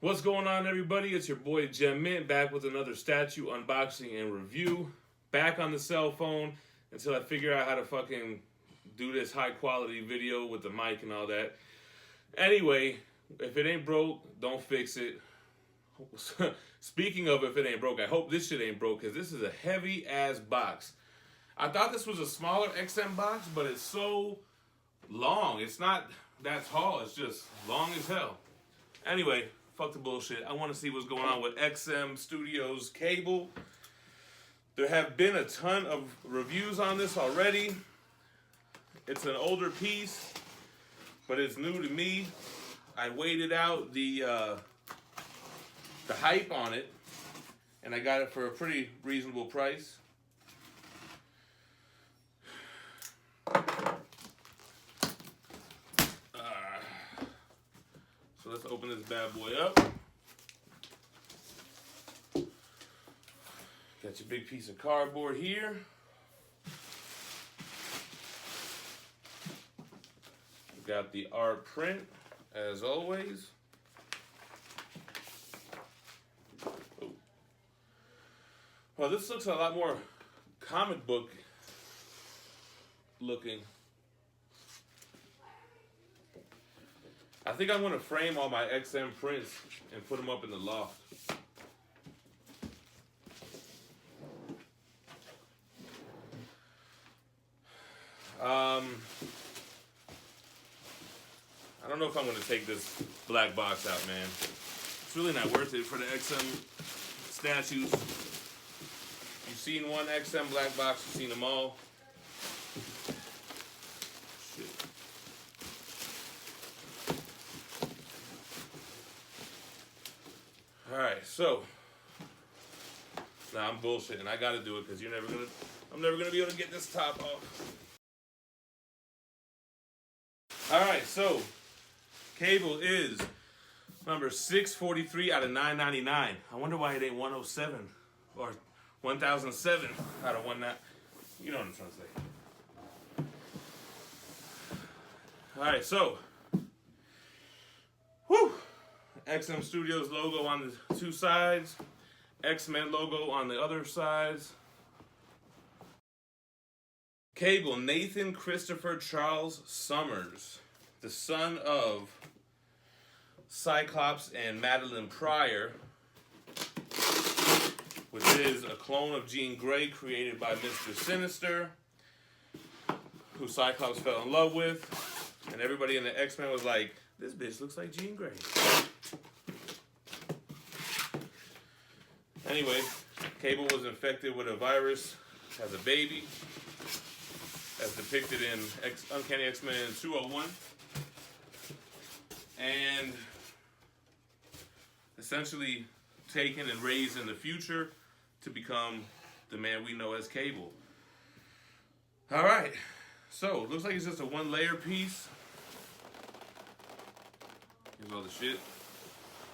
What's going on, everybody? It's your boy Gem Mint back with another statue unboxing and review. Back on the cell phone until I figure out how to fucking do this high quality video with the mic and all that. Anyway, if it ain't broke, don't fix it. Speaking of if it ain't broke, I hope this shit ain't broke because this is a heavy ass box. I thought this was a smaller XM box, but it's so long. It's not that tall. It's just long as hell. Anyway, fuck the bullshit. I want to see what's going on with XM Studios cable. There have been a ton of reviews on this already. It's an older piece, but it's new to me. I waited out the hype on it, and I got it for a pretty reasonable price. So let's open this bad boy up. Got your big piece of cardboard here. We've got the art print, as always. Oh. Well, this looks a lot more comic book looking. I think I'm going to frame all my XM prints and put them up in the loft. I don't know if I'm going to take this black box out, man. It's really not worth it for the XM statues. You've seen one XM black box, you've seen them all. Shit. Alright, so I'm bullshitting. I gotta do it because I'm never gonna be able to get this top off. Alright, so cable is number 643 out of 999. I wonder why it ain't 107 or 1007 out of 19. You know what I'm trying to say. Alright, so XM Studios logo on the two sides, X-Men logo on the other sides. Cable, Nathan Christopher Charles Summers, the son of Cyclops and Madeline Pryor, which is a clone of Jean Grey created by Mr. Sinister, who Cyclops fell in love with, and everybody in the X-Men was like, this bitch looks like Jean Grey. Anyway, Cable was infected with a virus as a baby, as depicted in Uncanny X-Men 201, and essentially taken and raised in the future to become the man we know as Cable. Alright, so it looks like it's just a one-layer piece. Here's all the shit.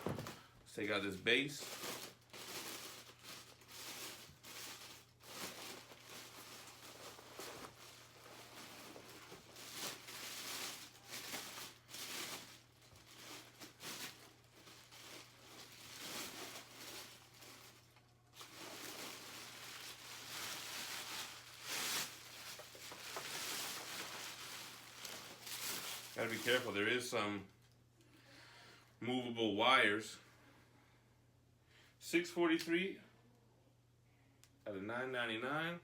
Let's take out this base. Gotta be careful, there is some movable wires. 643 out of 999.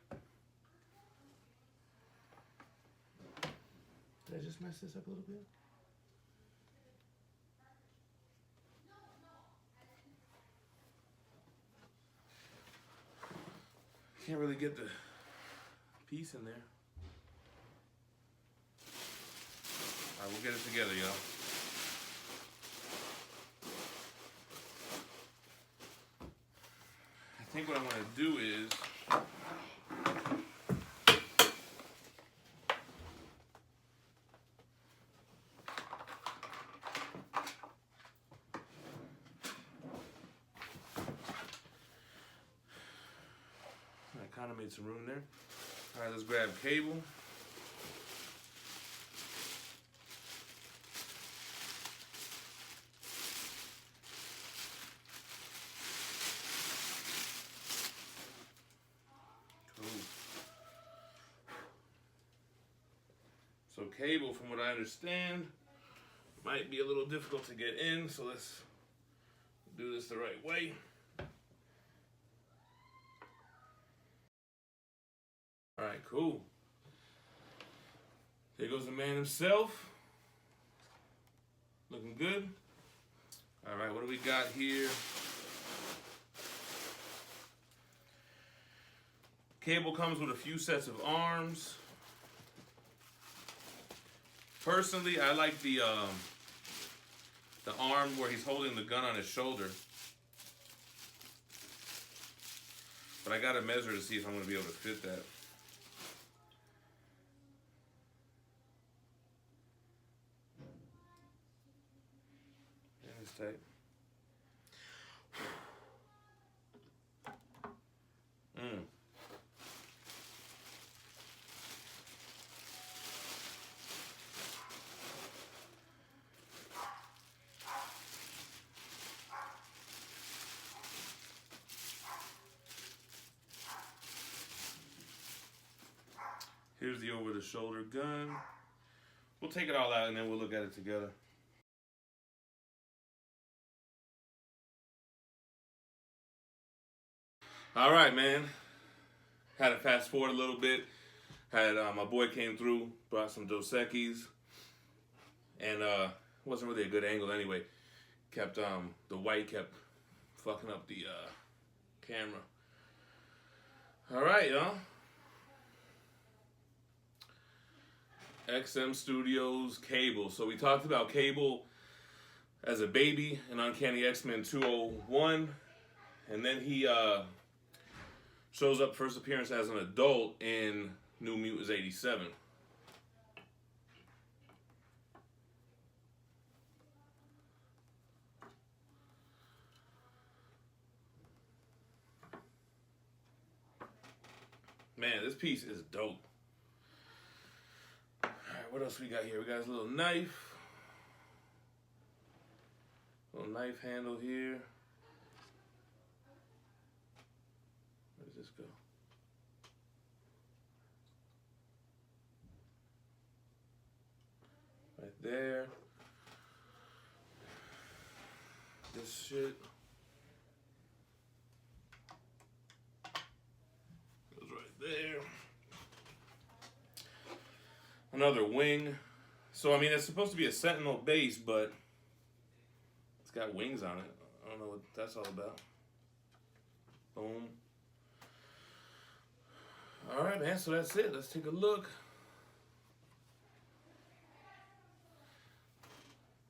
Did I just mess this up a little bit? Can't really get the piece in there. Alright, we'll get it together, y'all. I think what I'm going to do is I kind of made some room there. Alright, let's grab cable. cable, from what I understand. Might be a little difficult to get in, so let's do this the right way. All right, cool. There goes the man himself. Looking good. All right, what do we got here? Cable comes with a few sets of arms. Personally, I like the arm where he's holding the gun on his shoulder. But I gotta measure to see if I'm gonna be able to fit that. Yeah, it's tight. Here's the over-the-shoulder gun. We'll take it all out and then we'll look at it together. All right, man. Had to fast forward a little bit. Had my boy came through, brought some Dos Equis, and wasn't really a good angle anyway. Kept the white kept fucking up the camera. All right, y'all. XM Studios Cable. So we talked about Cable as a baby in Uncanny X-Men 201, and then he shows up first appearance as an adult in New Mutants 87. Man, this piece is dope. Alright, what else we got here? We got this little knife. Little knife handle here. Where does this go? Right there. This shit goes right there. Another wing. So, I mean, it's supposed to be a Sentinel base, but it's got wings on it. I don't know what that's all about. Boom. All right, man, so that's it. Let's take a look.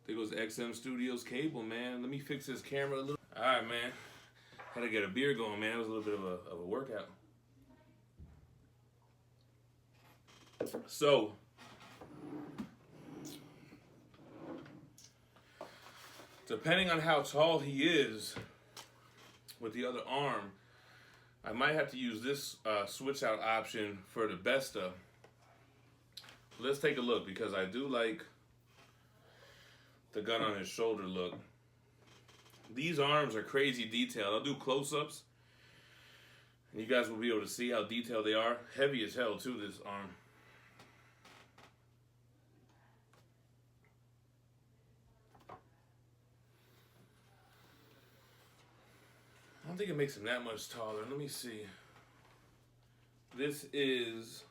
There goes XM Studios Cable, man. Let me fix this camera a little. All right, man. Had to get a beer going, man. It was a little bit of a workout. So, depending on how tall he is with the other arm, I might have to use this switch out option for the Besta. Let's take a look, because I do like the gun on his shoulder look. These arms are crazy detailed. I'll do close-ups, and you guys will be able to see how detailed they are. Heavy as hell, too, this arm. I don't think it makes him that much taller. Let me see. This is...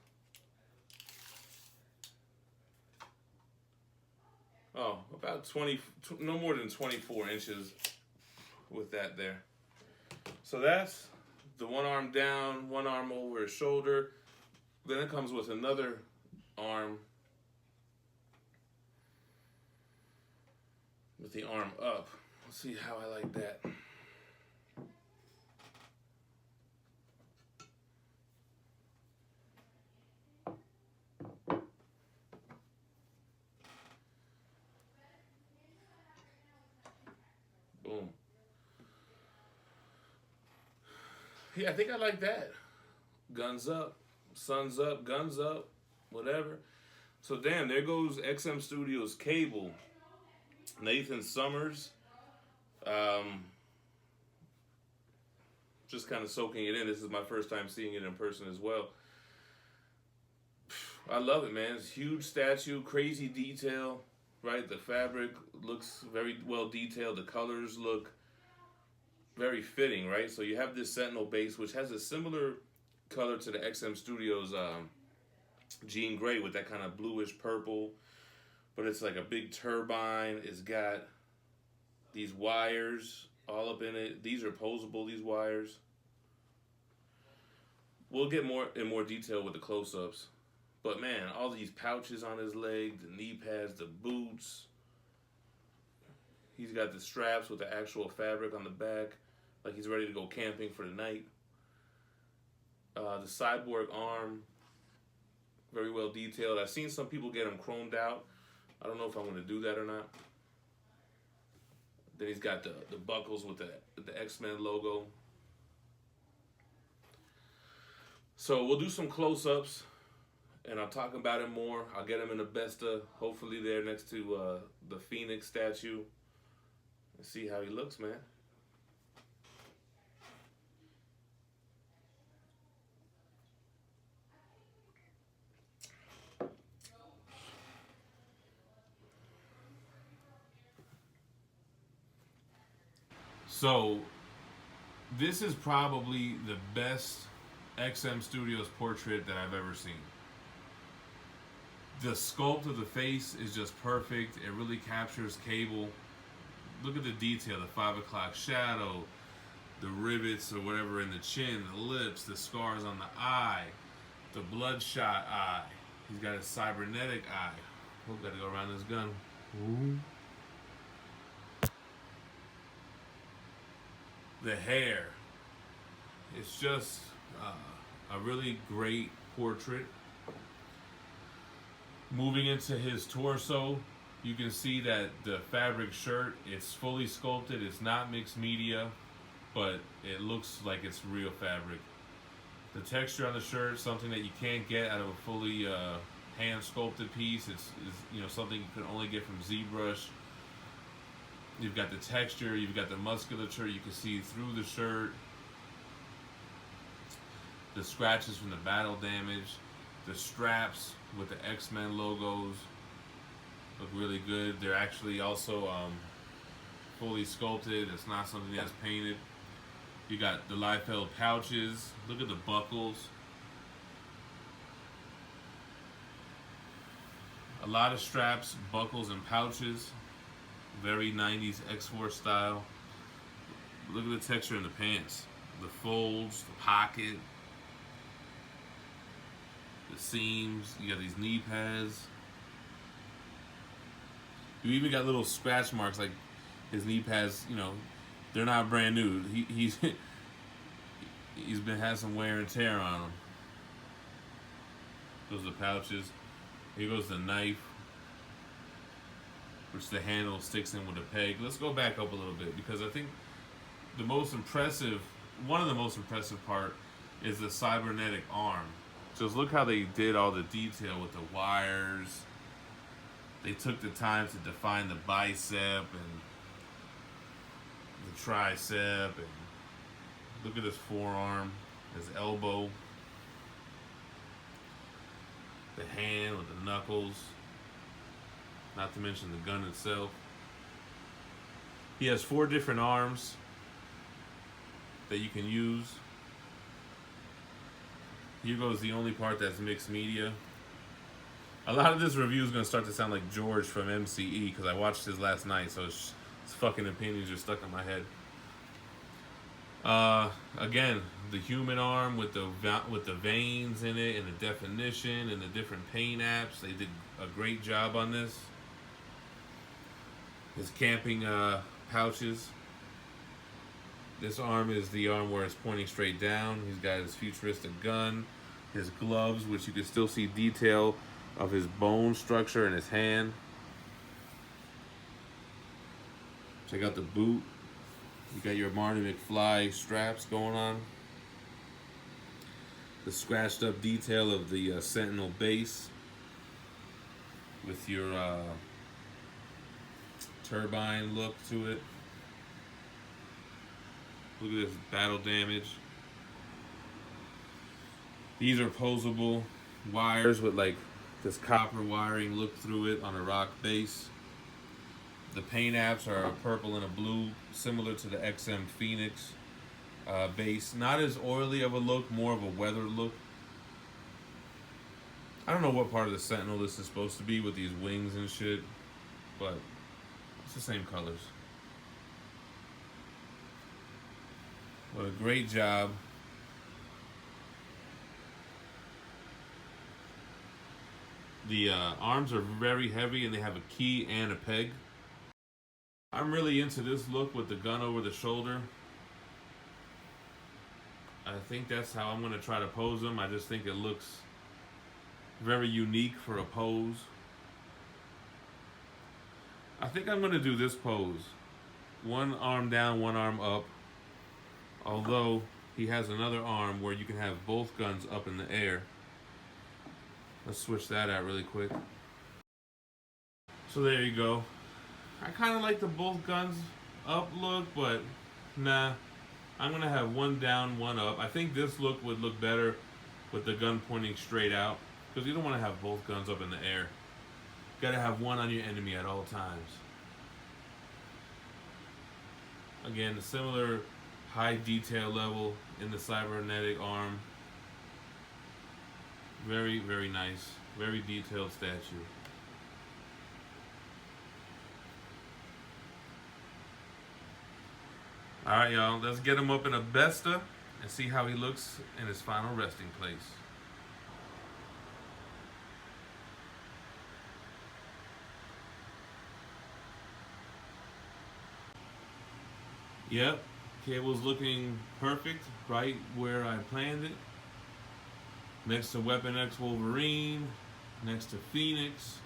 oh, about 20, no more than 24 inches with that there. So that's the one arm down, one arm over his shoulder. Then it comes with another arm with the arm up. Let's see how I like that. Boom. Yeah, I think I like that. Guns up, sun's up, guns up, whatever. So damn, there goes XM Studios Cable. Nathan Summers. Just kind of soaking it in. This is my first time seeing it in person as well. I love it, man. It's a huge statue, crazy detail, right? The fabric looks very well detailed. The colors look very fitting, right? So you have this Sentinel base, which has a similar color to the XM Studios Jean Grey with that kind of bluish purple, but it's like a big turbine. It's got these wires all up in it. These are posable, these wires. We'll get more in more detail with the close-ups. But man, all these pouches on his leg, the knee pads, the boots. He's got the straps with the actual fabric on the back, like he's ready to go camping for the night. The cyborg arm, very well detailed. I've seen some people get him chromed out. I don't know if I'm going to do that or not. Then he's got the buckles with the X-Men logo. So we'll do some close-ups, and I'll talk about him more. I'll get him in the Besta, hopefully there next to the Phoenix statue, and see how he looks, man. So, this is probably the best XM Studios portrait that I've ever seen. The sculpt of the face is just perfect. It really captures Cable. Look at the detail, the 5 o'clock shadow, the rivets or whatever in the chin, the lips, the scars on the eye, the bloodshot eye. He's got a cybernetic eye. We've got to go around this gun. Ooh. The hair. It's just a really great portrait. Moving into his torso, you can see that the fabric shirt, it's fully sculpted. It's not mixed media, but it looks like it's real fabric. The texture on the shirt, something that you can't get out of a fully hand sculpted piece. It's something you can only get from ZBrush. You've got the texture, you've got the musculature, you can see through the shirt. The scratches from the battle damage. The straps with the X-Men logos look really good. They're actually also fully sculpted. It's not something that's painted. You got the Liefeld pouches. Look at the buckles. A lot of straps, buckles, and pouches. Very 90s X-Force style. Look at the texture in the pants. The folds, the pocket, the seams. You got these knee pads. You even got little scratch marks, like his knee pads, they're not brand new. He's been had some wear and tear on them. Those are the pouches. Here goes the knife, which the handle sticks in with a peg. Let's go back up a little bit, because I think one of the most impressive part is the cybernetic arm. Just look how they did all the detail with the wires. They took the time to define the bicep and the tricep, and look at his forearm, his elbow, the hand with the knuckles, not to mention the gun itself. He has 4 different arms that you can use. Here goes the only part that's mixed media. A lot of this review is going to start to sound like George from MCE, because I watched his last night, so his fucking opinions are stuck in my head. Again, the human arm with the veins in it, and the definition, and the different paint apps. They did a great job on this. His camping pouches. This arm is the arm where it's pointing straight down. He's got his futuristic gun. His gloves, which you can still see detail of his bone structure in his hand. Check out the boot. You got your Marty McFly straps going on. The scratched up detail of the Sentinel base with your turbine look to it. Look at this battle damage. These are posable wires with like this copper wiring look through it on a rock base. The paint apps are a purple and a blue, similar to the XM Phoenix base. Not as oily of a look, more of a weathered look. I don't know what part of the Sentinel this is supposed to be with these wings and shit, but it's the same colors. What a great job. The arms are very heavy and they have a key and a peg. I'm really into this look with the gun over the shoulder. I think that's how I'm going to try to pose them. I just think it looks very unique for a pose. I think I'm going to do this pose. One arm down, one arm up. Although he has another arm where you can have both guns up in the air. Let's switch that out really quick. So there you go. I kind of like the both guns up look, but nah. I'm going to have one down, one up. I think this look would look better with the gun pointing straight out, because you don't want to have both guns up in the air. Got to have one on your enemy at all times. Again, similar high detail level in the Cybernetic Arm. Very, very nice. Very detailed statue. Alright, y'all. Let's get him up in a Besta and see how he looks in his final resting place. Yep. Cable's looking perfect. Right where I planned it. Next to Weapon X Wolverine, next to Phoenix,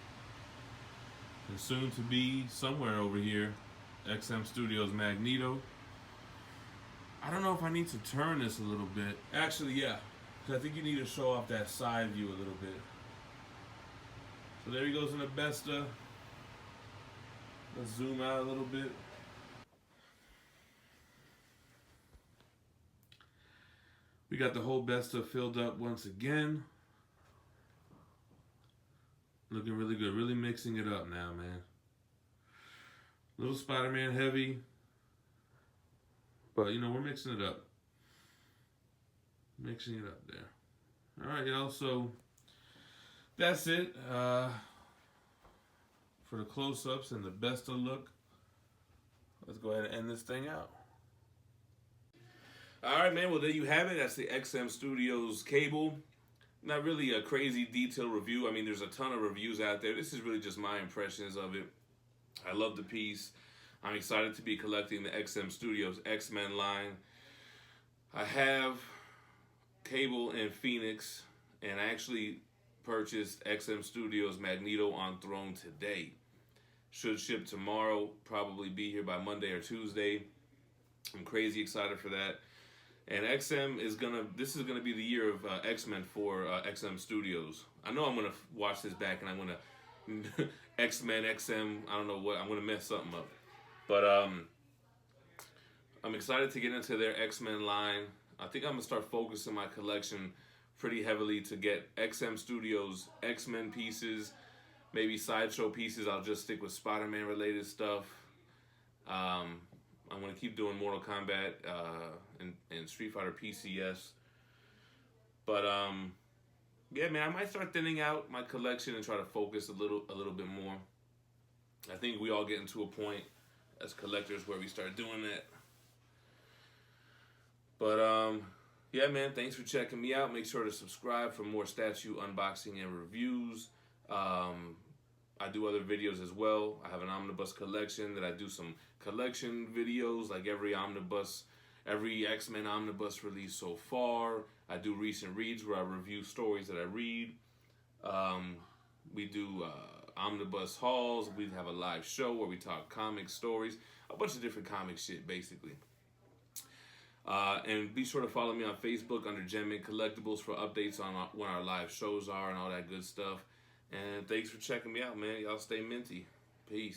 and soon to be somewhere over here, XM Studios Magneto. I don't know if I need to turn this a little bit. Actually, yeah, because I think you need to show off that side view a little bit. So there he goes in the Besta. Let's zoom out a little bit. We got the whole Besta filled up once again. Looking really good. Really mixing it up now, man. Little Spider-Man heavy. But, you know, we're mixing it up. Mixing it up there. All right, y'all. So, that's it. For the close-ups and the Besta look. Let's go ahead and end this thing out. Alright, man, well, there you have it. That's the XM Studios Cable. Not really a crazy detailed review. I mean, there's a ton of reviews out there. This is really just my impressions of it. I love the piece. I'm excited to be collecting the XM Studios X-Men line. I have Cable and Phoenix, and I actually purchased XM Studios Magneto on Throne today. Should ship tomorrow, probably be here by Monday or Tuesday. I'm crazy excited for that. And XM is this is gonna be the year of X-Men for XM Studios. I know I'm gonna watch this back and I'm gonna X-Men, XM, I don't know what, I'm gonna mess something up. But I'm excited to get into their X-Men line. I think I'm gonna start focusing my collection pretty heavily to get XM Studios X-Men pieces, maybe sideshow pieces. I'll just stick with Spider-Man related stuff. I'm going to keep doing Mortal Kombat and Street Fighter PCS. But, yeah, man, I might start thinning out my collection and try to focus a little bit more. I think we all get into a point as collectors where we start doing that. But, yeah, man, thanks for checking me out. Make sure to subscribe for more statue unboxing and reviews. I do other videos as well. I have an omnibus collection that I do some collection videos, like every X-Men omnibus release so far. I do recent reads where I review stories that I read. We do omnibus hauls. We have a live show where we talk comic stories, a bunch of different comic shit, basically. And be sure to follow me on Facebook under Gem Collectibles for updates on when our live shows are and all that good stuff. And thanks for checking me out, man. Y'all stay minty. Peace.